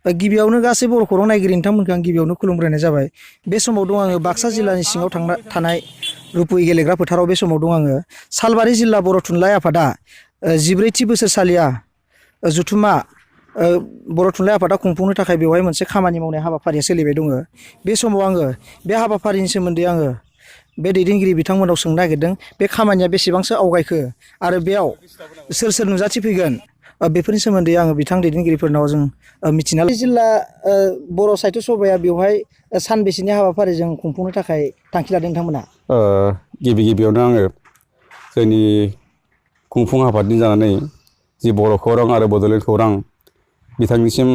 गिबियावनो गासै बर' खौरां नायगिरि नोंथांमोनखौ आं गिबियावनो खुलुमग्रोनाय जाबाय। बे समाव दं आङो बाक्सा जिल्लानि सिङाव थानाय रुपुय गेलेग्रा फोथाराव बे समाव दं आङो। सालबारि जिल्ला बर' थुनलाइ आफादा 14थि बोसोरसालिया जथुमा बर' थुनलाइ आफादा खुंफुंनो थाखाय बेवहाय मोनसे खामानि मावनाय हाबाफारिया सोलिबाय दङ। बे समाव आङो बे हाबाफारिनि सोमोन्दै आङो बे दैदेनगिरि बिथांमोनाव सोंनो नागिरदों बे खामानिया बेसेबांसो आवगायखो आरो बेयाव सोर सोर नुजाथिफैगोन बेफोरनि सोमोन्दै आङो बिथां दैदेनगिरिफोरनाव जों मिथिना जिल्ला बर' साहित्य सभाया बेवहाय सानबेसेनि हाबाफारिजों खुंफुंनो थाखाय थांखि लादों नोंथांमोना? गिबियावनो आङो जोंनि खुंफुं आफादनि जानानै जि बर' खौरां आरो बड'लेण्ड खौरां बिथांनिसिम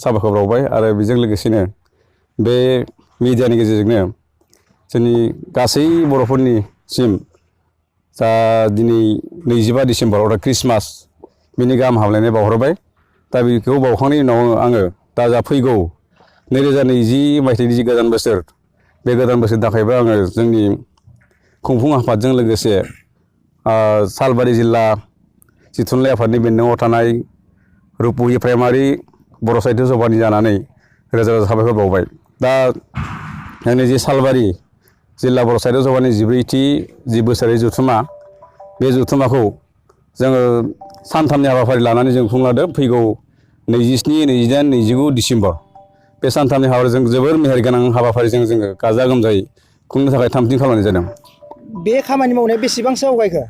साबायखर बावबाय आरो बेजों लोगोसेनो बे मिडियानि गेजेरजोंनो जोंनि गासै बर'फोरनिसिम जा दिनै 25 डिसेम्बर अर्थात ख्रिस्टमास बिनि गाहाम हामलायनाय बावहरबाय। दा बेखौ बावखांनायनि उनाव आङो दा जा फैगौ 2020 मायथाइनि जि गोदान बोसोर बे गोदान बोसोरनि थाखायबो आङो जोंनि खुंफुं आफादजों लोगोसे सालबारि जिल्ला जि थुनलाइ आफादनि बेन्दोङाव थानाय रुपुहि प्राइमारि बर' साहित्य सभानि जानानै रोजा रोजा साबायखर बावबाय। दा जोंनि जि सालबारि जिल्ला बर' साहित्य सभानि 14थि जि बोसोरारि जथुमा बे जथुमाखौ जोङो सानथामनि हाबाफारि लानानै जों खुंलांदों। फैगौ 27, 28, 29 डिसेम्बर बे सानथामनि हाबाफारिजों जोबोर मेहेरगोनां हाबाफारिजों जोङो गाजा गोमजायै खुंनो थाखाय थामथिम खालामनाय जादों। बे खामानि मावनाया बेसेबांसो आवगायखो?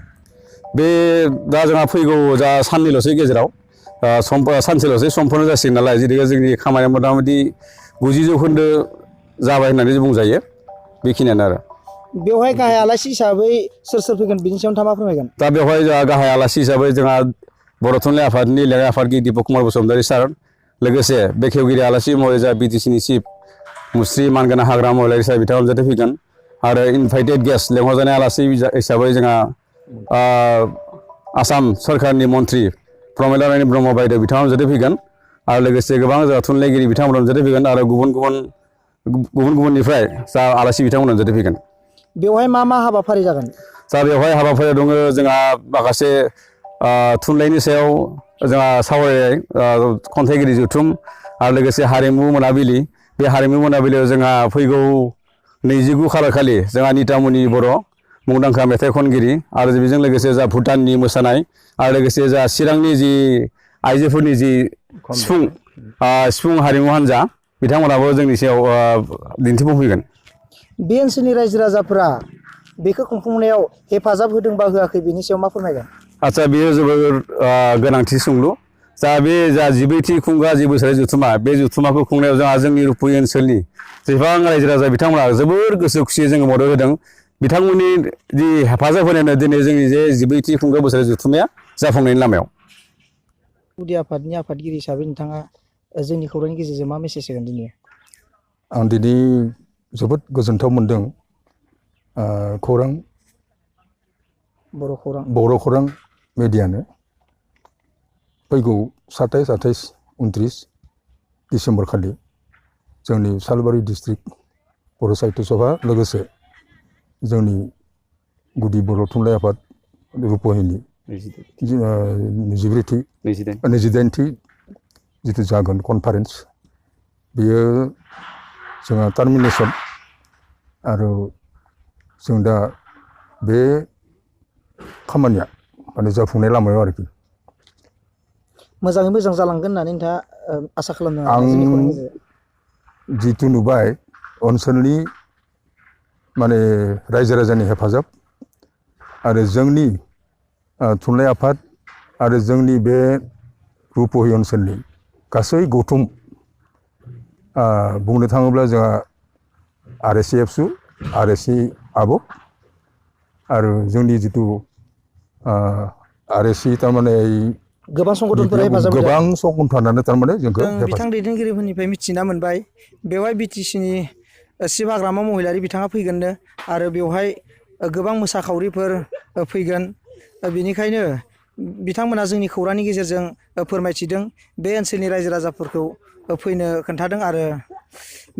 बे दा जोंहा फैगौ जा साननैल'सै गेजेराव सानसेल'सै समफोरनो जासिगोन नालाय जेरै जोंनि खामानिया मथा मथि 90% जाबाय होननानै बुंजायो। बेखिनियानो आरो बेवहाय गाहाय आलासि हिसाबै सोर सोर फैगोन बिनि सायाव नोंथाङा मा फोरमायगोन? दा बेवहाय जोंहा गाहाय आलासि हिसाबै जोंहा बर' थुनलाइ आफादनि लेङाइ आफादगिरि दीपक कुमार बसुमतारी सार, लोगोसे बेखेवगिरि आलासि महरै जोंहा BTCनि चिफ मुस्रि मानगोनां हाग्रा महिलारि सार बिथाङा नुजाथि फैगोन आरो इनभाइटेड गेस्ट लेंहरजानाय आलासि हिसाबै जोंहा आसाम सरकारनि मन्त्रि प्रमिला रानी ब्रह्म बायदेव बिथाङा नुजाथि फैगोन आरो लोगोसे गोबां जोंहा थुनलाइगिरि बिथांमोना नुजाथि फैगोन आरो गुबुननिफ्राय जा आलासि बिथांमोना नुजाथि फैगोन। बेवहाय मा मा हाबाफारि जागोन? दा बेवहाय हाबाफारिया दङ जोंहा माखासे थुनलाइनि सायाव जोंहा सावरायनाय खन्थाइगिरि जथुम आरो लोगोसे हारिमु मोनाबिलि। बे हारिमु मोनाबिलियाव जोंहा फैगौ 29 खालार खालि जोंहा नितामुनि बर' मुंदांखा मेथाइ खनगिरि आरो बेजों लोगोसे जा भुटाननि मोसानाय आरो लोगोसे जा चिरांनि जि आइजोफोरनि जि सिफुं हारिमु हान्जा बिथांमोनाबो जोंनि सायाव दिन्थिफुंफैगोन। बे ओनसोलनि रायजो राजाफोरा बेखौ खुंफुंनायाव हेफाजाब होदोंबा होआखै बेनि सायाव मा फोरमायगोन? आदसा बेयो जोबोर गोनांथि सोंलु। जा बे जा 14थि खुंगा जि बोसोरारि जथुमा बे जथुमाखौ खुंनायाव जोंहा जोंनि रुपुय ओनसोलनि जेसेबां रायजो राजा बिथांमोना जोबोर गोसो खुसियै जोङो मदद होदों। बिथांमोननि जि हेफाजाब होनायानो दिनै जोंनि जे 14थि खुंगा बोसोरारि जथुमाया जाफुंनायनि लामायाव। गुदि आफादनि आफादगिरि हिसाबै नोंथाङा जोंनि खौरांनि गेजेरजों मा मेसेज होगोन दिनै? आं दिनै जोबोद गोजोनथाव मोनदों। बर' खौरां मिडियानो फैगौ 27, 28, 29 डिसेम्बर खालि जोंनि सालबारि डिस्ट्रिक्ट बर' साहित्य सभा लोगोसे जोंनि गुदि बर' थुनलाइ आफाद रुपहिनि 28थि जिथु जागोन कनफारेन्स बेयो जोंहा टार्मिनेसन आरो जों दा बे खामानिया माने जाफुंनाय लामायाव आरोखि। मोजाङै मोजां जालांगोन होननानै नोंथाङा आसा खालामदों? आं जिथु नुबाय ओनसोलनि माने रायजो राजानि हेफाजाब आरो जोंनि थुनलाइ आफाद आरो जोंनि बे रुपहि ओनसोलनि गासै गौथुम बुंनो थाङोब्ला जोंहा RSC एबसु RSC आब' आरो जोंनि जिथु RSC थारमाने गोबां संगठनफोरा हेफाजाब होदों। गोबां संगठनानो थारमाने जोंखौ बिथां दैदेनगिरिफोरनिफ्राय मिथिना मोनबाय बेवहाय BTCनि चिफ हाग्रामा महिलारि बिथाङा फैगोननो आरो बेवहाय गोबां मोसाखावरिफोर फैगोन। बेनिखायनो बिथांमोना जोंनि खौरांनि गेजेरजों फोरमायथिदों बे ओनसोलनि रायजो राजाफोरखौ फैनो खोन्थादों आरो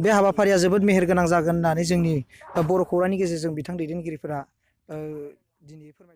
बे हाबाफारिया जोबोद मेहेरगोनां जागोन होननानै जोंनि बर' खौरांनि गेजेरजों बिथां दैदेनगिरिफोरा दिनै फोरमायदों।